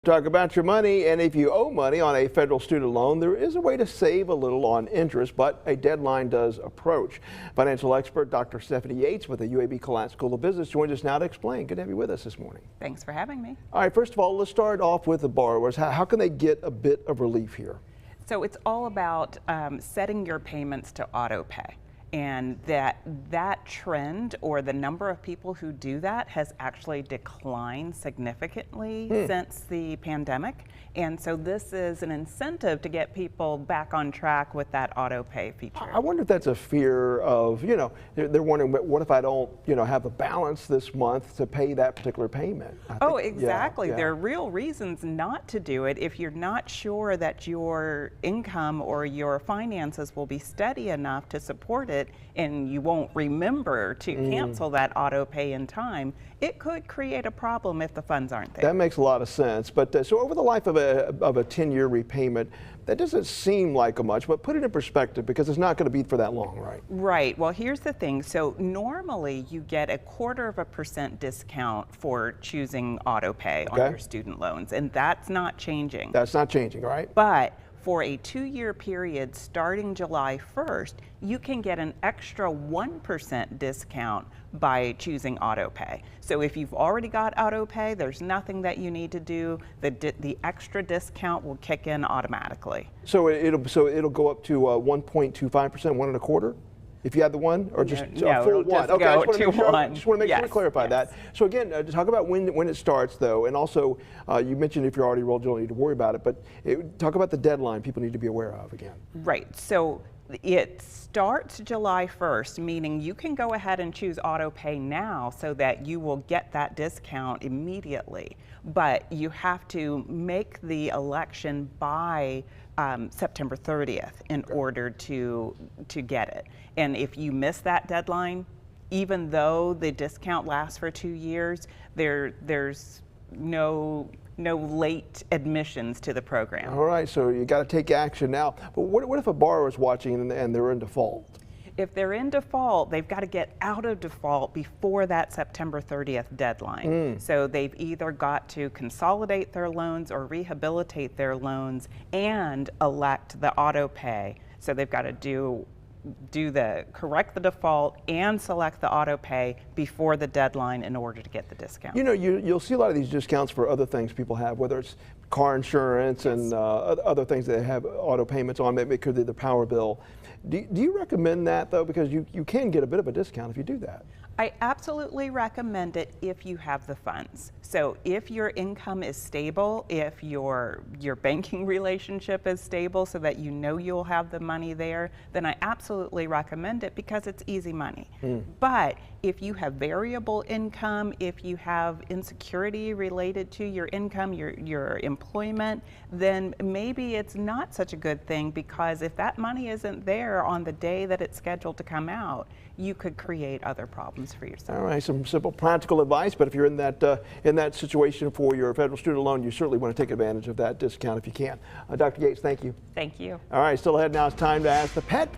Talk about your money, and if you owe money on a federal student loan, there is a way to save a little on interest, but a deadline does approach. Financial expert Dr. Stephanie Yates with the UAB Collette School of Business joins us now to explain. Good to have you with us this morning. Thanks for having me. All right, first of all, let's start off with the borrowers. How can they get a bit of relief here? So it's all about setting your payments to auto pay. And that trend, or the number of people who do that, has actually declined significantly since the pandemic. And so this is an incentive to get people back on track with that auto pay feature. I wonder if that's a fear of, they're wondering, what if I don't, have a balance this month to pay that particular payment? Oh, exactly. Yeah. There are real reasons not to do it if you're not sure that your income or your finances will be steady enough to support it, and you won't remember to cancel that auto pay in time. It could create a problem if the funds aren't there. That makes a lot of sense. But so over the life of a 10-year repayment, that doesn't seem like much, but put it in perspective, because it's not going to be for that long, right? Right. Well, here's the thing. So normally you get 0.25% discount for choosing auto pay on your student loans, and that's not changing. That's not changing, right? But for a 2-year period starting July 1st, you can get an extra 1% discount by choosing auto pay. So if you've already got auto pay, there's nothing that you need to do. The extra discount will kick in automatically. So it'll go up to 1.25%, 1.25%? If you had the one, or just a full one? Okay, I just want to make sure we clarify that. So again, talk about when it starts, though, and also you mentioned if you're already enrolled, you don't need to worry about it. But talk about the deadline people need to be aware of again. Right. So it starts July 1st, meaning you can go ahead and choose auto pay now so that you will get that discount immediately. But you have to make the election by September 30th in order to get it. And if you miss that deadline, even though the discount lasts for 2 years, there's no late admissions to the program. All right, so you got to take action now. But what if a borrower is watching and they're in default? If they're in default, they've got to get out of default before that September 30th deadline. So they've either got to consolidate their loans or rehabilitate their loans and elect the auto pay. So they've got to correct the default and select the auto pay before the deadline in order to get the discount. You'll see a lot of these discounts for other things people have, whether it's car insurance and other things that they have auto payments on. Maybe it could be the power bill. Do you recommend that, though? Because you can get a bit of a discount if you do that. I absolutely recommend it if you have the funds. So if your income is stable, if your banking relationship is stable so that you know you'll have the money there, then I absolutely recommend it because it's easy money. But if you have variable income, if you have insecurity related to your income, your employment, then maybe it's not such a good thing, because if that money isn't there on the day that it's scheduled to come out, you could create other problems for yourself. All right, some simple practical advice, but if you're in that situation for your federal student loan, you certainly want to take advantage of that discount if you can. Dr. Yates, thank you. Thank you. All right, still ahead now, it's time to ask the pet